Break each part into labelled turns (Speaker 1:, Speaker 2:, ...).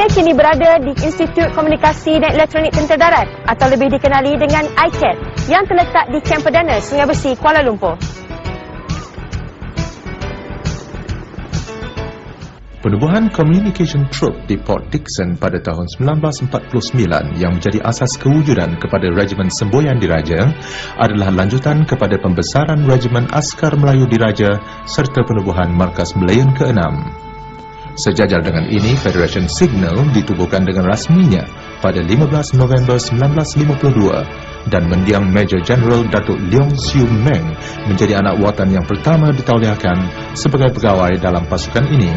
Speaker 1: kini berada di Institut Komunikasi dan Elektronik Tentera Darat atau lebih dikenali dengan ICAT yang terletak di Kem Perdana Sungai Besi, Kuala Lumpur.
Speaker 2: Penubuhan Communication Troop di Port Dickson pada tahun 1949 yang menjadi asas kewujudan kepada Regimen Semboyan Diraja adalah lanjutan kepada pembesaran Regimen Askar Melayu Diraja serta penubuhan Markas Melayan ke-6. Sejajar dengan ini, Federation Signal ditubuhkan dengan rasminya pada 15 November 1952 dan mendiang Major General Datuk Leong Siu Meng menjadi anak watan yang pertama ditauliahkan sebagai pegawai dalam pasukan ini.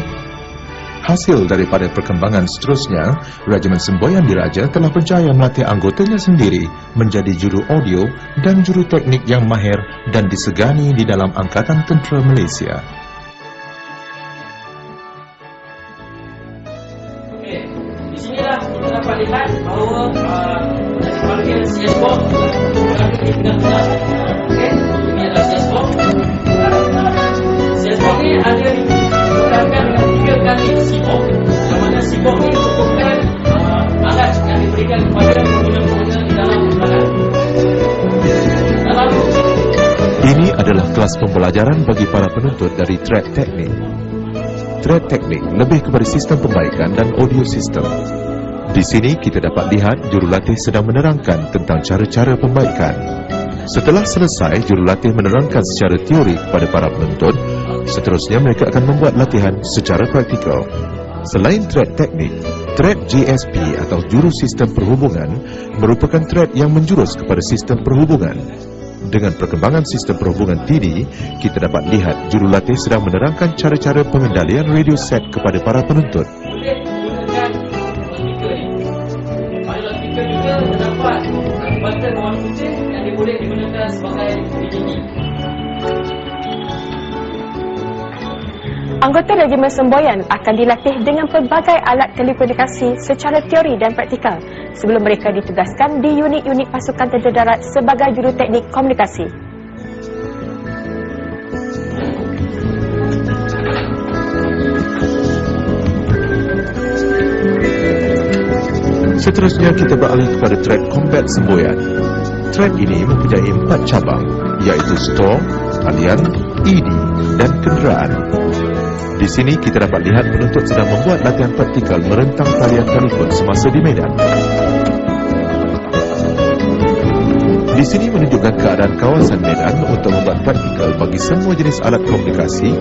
Speaker 2: Hasil daripada perkembangan seterusnya, Regimen Semboyan Diraja telah berjaya melatih anggotanya sendiri menjadi juru audio dan juru teknik yang mahir dan disegani di dalam Angkatan Tentera Malaysia.
Speaker 3: Okey, di sinilah kita dapat lihat bahawa bahagian CS-BOM berada di tengah-tengah. Okey, ini adalah CS-BOM. CS-BOM ni ada diprogrammkan dengan 3 kali SIBOM, yang mana SIBOM ni merupakan alat yang diberikan kepada pengguna-pengguna di dalam perjalanan.
Speaker 2: Ini adalah kelas pembelajaran bagi para penuntut dari Thread Teknik. Thread Teknik lebih kepada sistem pembaikan dan audio sistem. Di sini kita dapat lihat jurulatih sedang menerangkan tentang cara-cara pembaikan. Setelah selesai jurulatih menerangkan secara teori kepada para penuntut, seterusnya mereka akan membuat latihan secara praktikal. Selain thread teknik, thread GSP atau Juru Sistem Perhubungan merupakan thread yang menjurus kepada sistem perhubungan. Dengan perkembangan sistem perhubungan ini, kita dapat lihat jurulatih sedang menerangkan cara-cara pengendalian radio set kepada para penuntut.
Speaker 3: Boleh menggunakan speaker ni. Pada speaker juga terdapat button warna putih yang boleh digunakan sebagai VDD.
Speaker 1: Anggota Regimen Semboyan akan dilatih dengan pelbagai alat telekomunikasi secara teori dan praktikal sebelum mereka ditugaskan di unit-unit pasukan tentera darat sebagai juru teknik komunikasi.
Speaker 2: Seterusnya kita beralih kepada thread combat Semboyan. Thread ini mempunyai 4 cabang, iaitu store, talian, ED dan kenderaan. Di sini kita dapat lihat penuntut sedang membuat latihan praktikal merentang talian telefon semasa di medan. Di sini menunjukkan keadaan kawasan medan untuk membuat praktikal bagi semua jenis alat komunikasi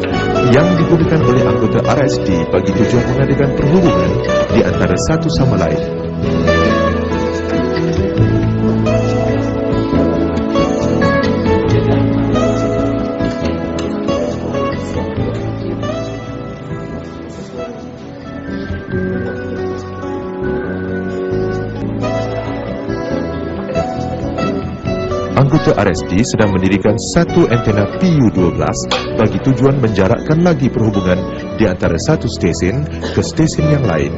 Speaker 2: yang digunakan oleh anggota RSD bagi tujuan mengadakan perhubungan di antara satu sama lain. Anggota RSD sedang mendirikan satu antena PU-12 bagi tujuan menjarakkan lagi perhubungan di antara satu stesen ke stesen yang lain.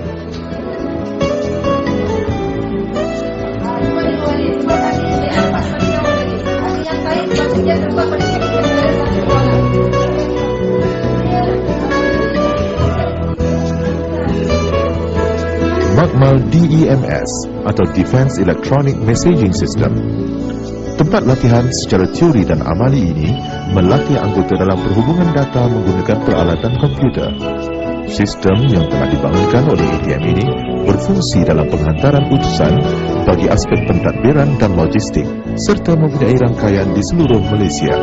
Speaker 2: Makmal DEMS atau Defense Electronic Messaging System. Tempat latihan secara teori dan amali ini melatih anggota dalam perhubungan data menggunakan peralatan komputer. Sistem yang telah dibangunkan oleh ATM ini berfungsi dalam penghantaran utusan bagi aspek pentadbiran dan logistik serta mempunyai rangkaian di seluruh Malaysia.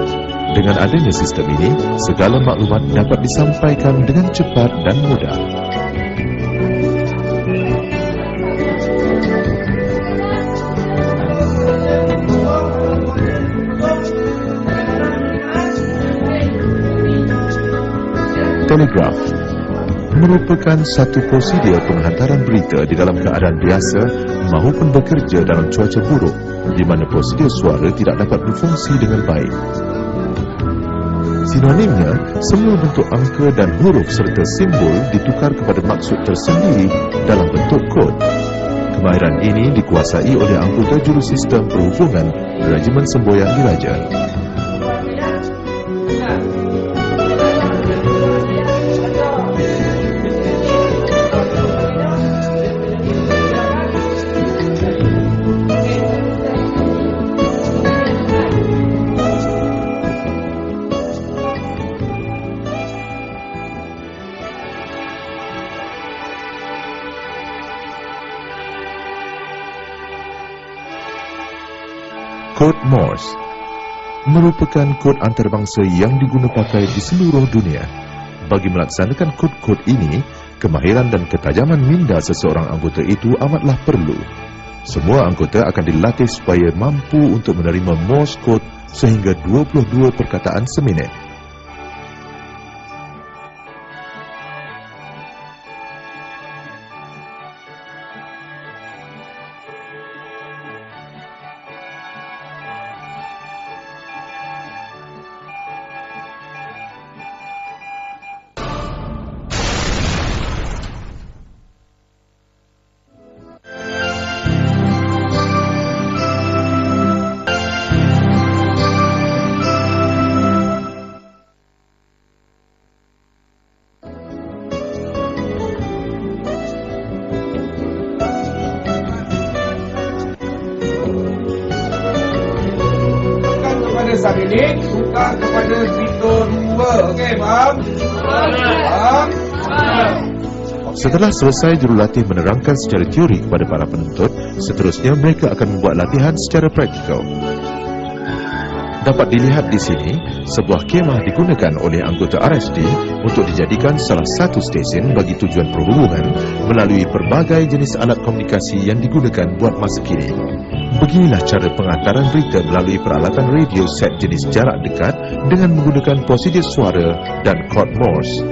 Speaker 2: Dengan adanya sistem ini, segala maklumat dapat disampaikan dengan cepat dan mudah. Telegraf merupakan satu prosedur penghantaran berita di dalam keadaan biasa maupun bekerja dalam cuaca buruk di mana prosedur suara tidak dapat berfungsi dengan baik. Sinonimnya, semua bentuk angka dan huruf serta simbol ditukar kepada maksud tersendiri dalam bentuk kod. Kemahiran ini dikuasai oleh anggota juru sistem perhubungan Regimen Semboyan Diraja. Kod Morse merupakan kod antarabangsa yang digunapakai di seluruh dunia. Bagi melaksanakan kod-kod ini, kemahiran dan ketajaman minda seseorang anggota itu amatlah perlu. Semua anggota akan dilatih supaya mampu untuk menerima Morse code sehingga 22 perkataan seminit.
Speaker 4: Sabinik suka kepada Vito 2. Okey, faham? Faham?
Speaker 2: Setelah selesai jurulatih menerangkan secara teori kepada para penuntut, seterusnya mereka akan membuat latihan secara praktikal. Dapat dilihat di sini, sebuah kemah digunakan oleh anggota RSD untuk dijadikan salah satu stesen bagi tujuan perhubungan melalui pelbagai jenis alat komunikasi yang digunakan buat masa kini. Beginilah cara pengantaran berita melalui peralatan radio set jenis jarak dekat dengan menggunakan prosedur suara dan kod Morse.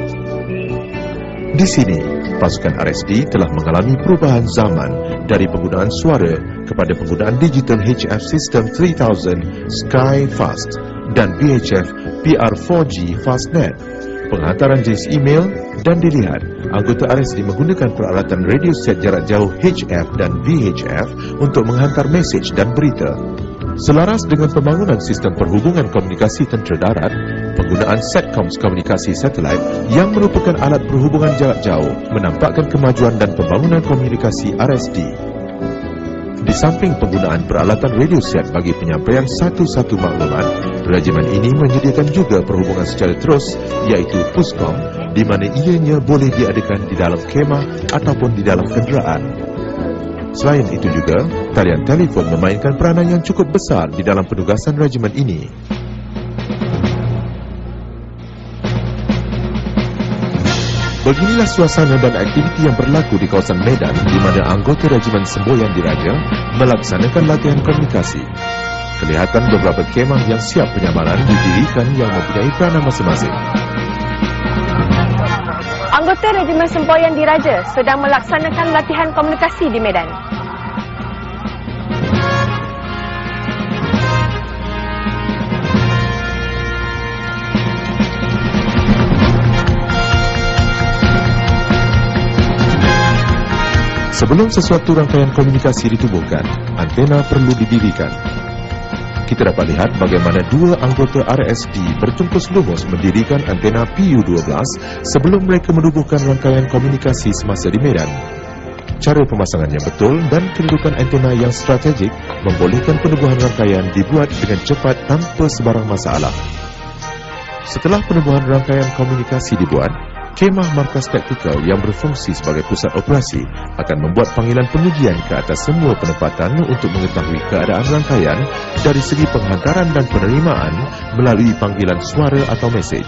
Speaker 2: Di sini, pasukan RSD telah mengalami perubahan zaman dari penggunaan suara kepada penggunaan digital HF System 3000 Sky Fast dan VHF PR4G Fastnet, penghantaran jenis email, dan dilihat anggota RSD menggunakan peralatan radio set jarak jauh HF dan VHF untuk menghantar mesej dan berita. Selaras dengan pembangunan sistem perhubungan komunikasi tentera darat, penggunaan Satcoms komunikasi satelit yang merupakan alat perhubungan jarak jauh menampakkan kemajuan dan pembangunan komunikasi RSD. Di samping penggunaan peralatan radio set bagi penyampaian satu-satu maklumat, regimen ini menyediakan juga perhubungan secara terus, iaitu PUSCOM, di mana ianya boleh diadakan di dalam kemah ataupun di dalam kenderaan. Selain itu juga, talian telefon memainkan peranan yang cukup besar di dalam penugasan regimen ini. Beginilah suasana dan aktiviti yang berlaku di kawasan Medan di mana anggota Regimen Semboyan Diraja melaksanakan latihan komunikasi. Kelihatan beberapa kemah yang siap penyamaran didirikan yang mempunyai peranan masing-masing.
Speaker 1: Anggota Regimen Semboyan Diraja sedang melaksanakan latihan komunikasi di Medan.
Speaker 2: Sebelum sesuatu rangkaian komunikasi ditubuhkan, antena perlu didirikan. Kita dapat lihat bagaimana dua anggota RSD bertungkus lumus mendirikan antena PU-12 sebelum mereka menubuhkan rangkaian komunikasi semasa di Medan. Cara pemasangannya betul dan kedudukan antena yang strategik membolehkan penubuhan rangkaian dibuat dengan cepat tanpa sebarang masalah. Setelah penubuhan rangkaian komunikasi dibuat, kemah markas taktikal yang berfungsi sebagai pusat operasi akan membuat panggilan pengujian ke atas semua penempatan untuk mengetahui keadaan rangkaian dari segi penghantaran dan penerimaan melalui panggilan suara atau mesej.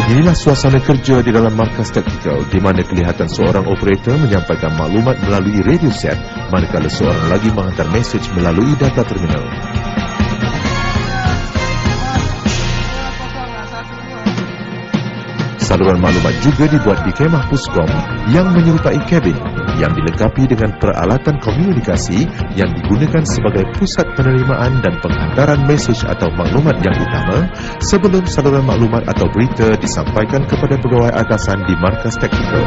Speaker 2: Beginilah suasana kerja di dalam markas taktikal di mana kelihatan seorang operator menyampaikan maklumat melalui radio set manakala seorang lagi menghantar mesej melalui data terminal. Saluran maklumat juga dibuat di kemah PUSCOM yang menyerupai kabin yang dilengkapi dengan peralatan komunikasi yang digunakan sebagai pusat penerimaan dan penghantaran mesej atau maklumat yang utama sebelum saluran maklumat atau berita disampaikan kepada pegawai atasan di markas taktikal.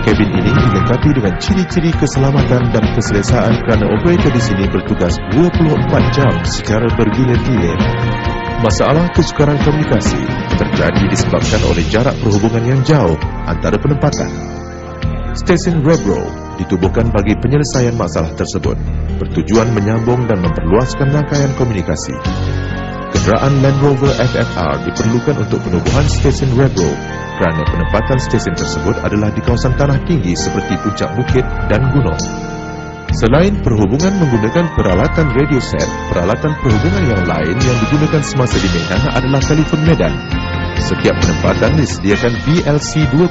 Speaker 2: Kabin ini dilengkapi dengan ciri-ciri keselamatan dan keselesaan kerana operator di sini bertugas 24 jam secara bergilir-gilir. Masalah kesukaran komunikasi terjadi disebabkan oleh jarak perhubungan yang jauh antara penempatan. Stesen Rebro ditubuhkan bagi penyelesaian masalah tersebut, bertujuan menyambung dan memperluaskan rangkaian komunikasi. Kenderaan Land Rover FFR diperlukan untuk penubuhan stesen Rebro kerana penempatan stesen tersebut adalah di kawasan tanah tinggi seperti puncak bukit dan gunung. Selain perhubungan menggunakan peralatan radio set, peralatan perhubungan yang lain yang digunakan semasa di Medan adalah telefon medan. Setiap penempatan disediakan VLC 2.0